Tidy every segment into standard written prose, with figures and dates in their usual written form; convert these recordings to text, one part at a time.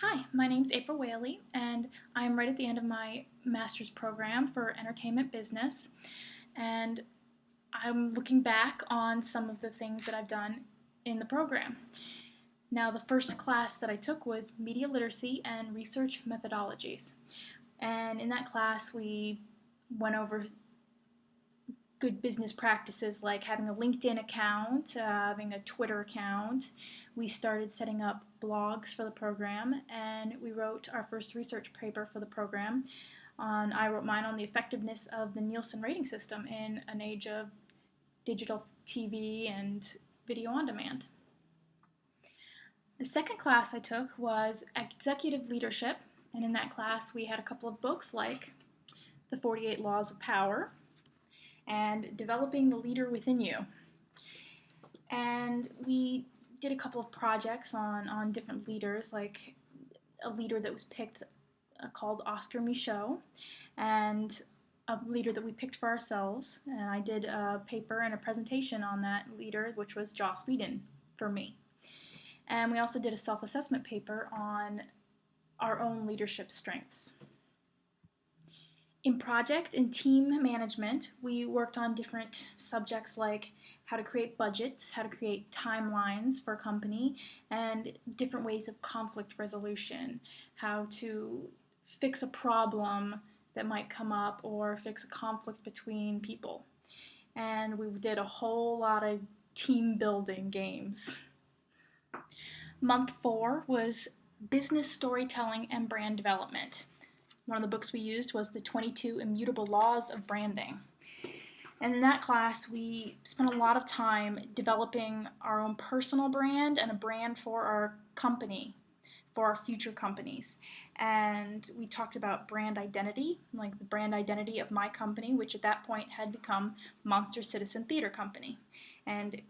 Hi, my name's April Whaley, and I'm right at the end of my master's program for entertainment business. And I'm looking back on some of the things that I've done in the program. Now, the first class that I took was media literacy and research methodologies. And in that class, we went over good business practices like having a LinkedIn account, having a Twitter account. We started setting up blogs for the program, and we wrote our first research paper for the program. I wrote mine on the effectiveness of the Nielsen rating system in an age of digital TV and video on demand. The second class I took was executive leadership, and in that class we had a couple of books like The 48 Laws of Power and Developing the Leader Within You. And we did a couple of projects on different leaders, like a leader that was picked called Oscar Michaud, and a leader that we picked for ourselves. And I did a paper and a presentation on that leader, which was Joss Whedon for me. And we also did a self-assessment paper on our own leadership strengths. In project and team management, we worked on different subjects like how to create budgets, how to create timelines for a company, and different ways of conflict resolution, how to fix a problem that might come up or fix a conflict between people. And we did a whole lot of team building games. Month 4 was business storytelling and brand development. One of the books we used was the 22 Immutable Laws of Branding. And in that class, we spent a lot of time developing our own personal brand and a brand for our company, for our future companies. And we talked about brand identity, like the brand identity of my company, which at that point had become Monster Citizen Theater Company. And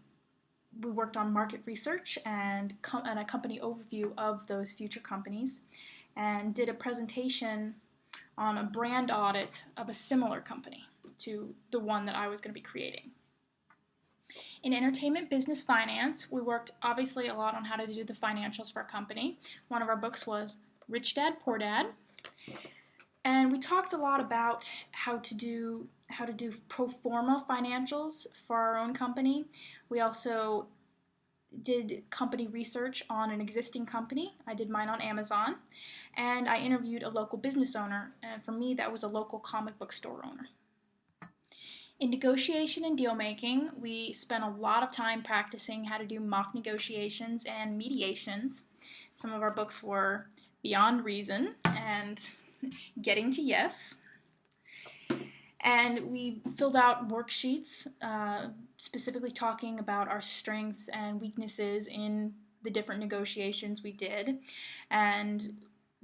we worked on market research and a company overview of those future companies, and did a presentation on a brand audit of a similar company to the one that I was going to be creating. In entertainment business finance, we worked obviously a lot on how to do the financials for our company. One of our books was Rich Dad, Poor Dad. And we talked a lot about how to do pro forma financials for our own company. We also did company research on an existing company. I did mine on Amazon. And I interviewed a local business owner, and for me that was a local comic book store owner. In negotiation and deal making, we spent a lot of time practicing how to do mock negotiations and mediations. Some of our books were Beyond Reason and Getting to Yes. And we filled out worksheets specifically talking about our strengths and weaknesses in the different negotiations we did. And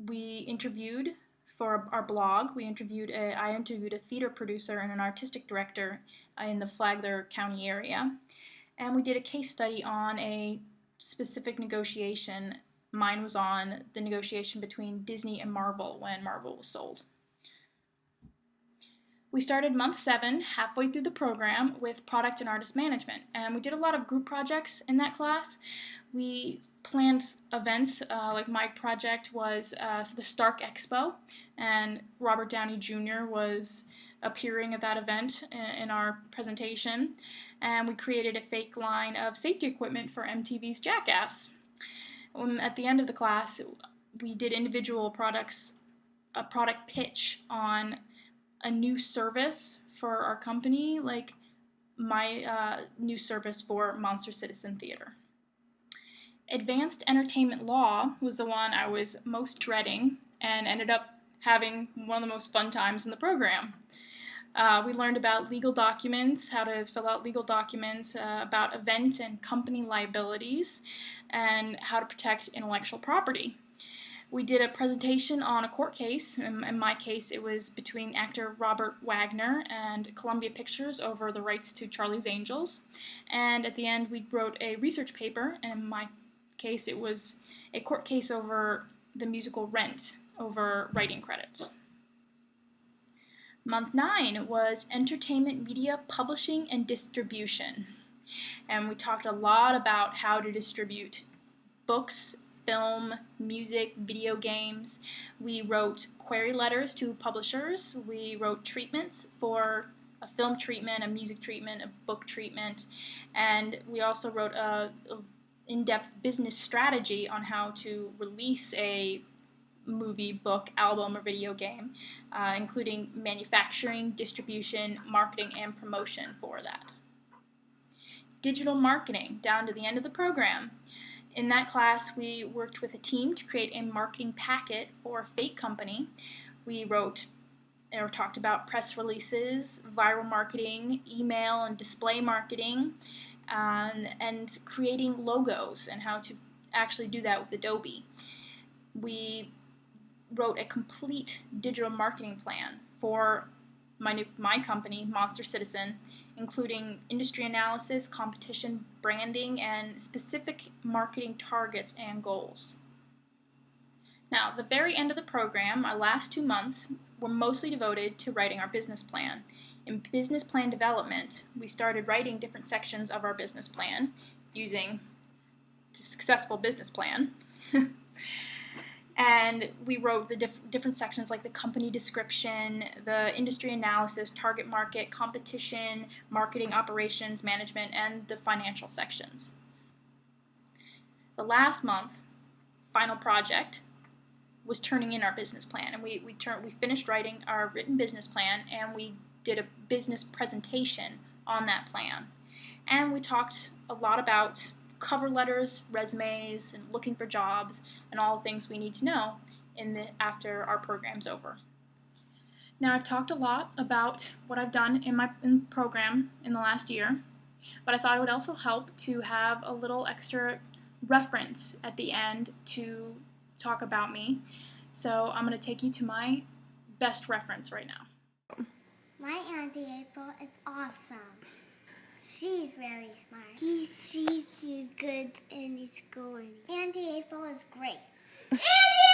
we interviewed for our blog. I interviewed a theater producer and an artistic director in the Flagler County area. And we did a case study on a specific negotiation. Mine was on the negotiation between Disney and Marvel when Marvel was sold. We started month 7, halfway through the program, with product and artist management, and we did a lot of group projects in that class. We planned events, like my project was the Stark Expo, and Robert Downey Jr. was appearing at that event in our presentation, and we created a fake line of safety equipment for MTV's Jackass. At the end of the class, we did individual products, a product pitch on a new service for our company, like my new service for Monster Citizen Theater. Advanced Entertainment Law was the one I was most dreading and ended up having one of the most fun times in the program. We learned about legal documents, how to fill out legal documents, about event and company liabilities, and how to protect intellectual property. We did a presentation on a court case. In my case, it was between actor Robert Wagner and Columbia Pictures over the rights to Charlie's Angels. And at the end, we wrote a research paper. And in my case, it was a court case over the musical Rent, over writing credits. Month 9 was entertainment media publishing and distribution. And we talked a lot about how to distribute books, film, music, video games. We wrote query letters to publishers. We wrote treatments for a film treatment, a music treatment, a book treatment, and we also wrote a in-depth business strategy on how to release a movie, book, album, or video game, including manufacturing, distribution, marketing, and promotion for that. Digital marketing, down to the end of the program. In that class, we worked with a team to create a marketing packet for a fake company. We wrote or talked about press releases, viral marketing, email and display marketing, and creating logos and how to actually do that with Adobe. We wrote a complete digital marketing plan for my company, Monster Citizen, including industry analysis, competition, branding, and specific marketing targets and goals. Now, the very end of the program, our last 2 months, were mostly devoted to writing our business plan. In business plan development, we started writing different sections of our business plan using the successful business plan. And we wrote the different sections like the company description, the industry analysis, target market, competition, marketing, operations, management, and the financial sections. The last month, final project, was turning in our business plan, and we finished writing our written business plan, and we did a business presentation on that plan. And we talked a lot about cover letters, resumes, and looking for jobs, and all the things we need to know after our program's over. Now, I've talked a lot about what I've done in my program in the last year, but I thought it would also help to have a little extra reference at the end to talk about me. So I'm going to take you to my best reference right now. My Auntie April is awesome. She's very smart. She's good in school. Auntie April is great. Auntie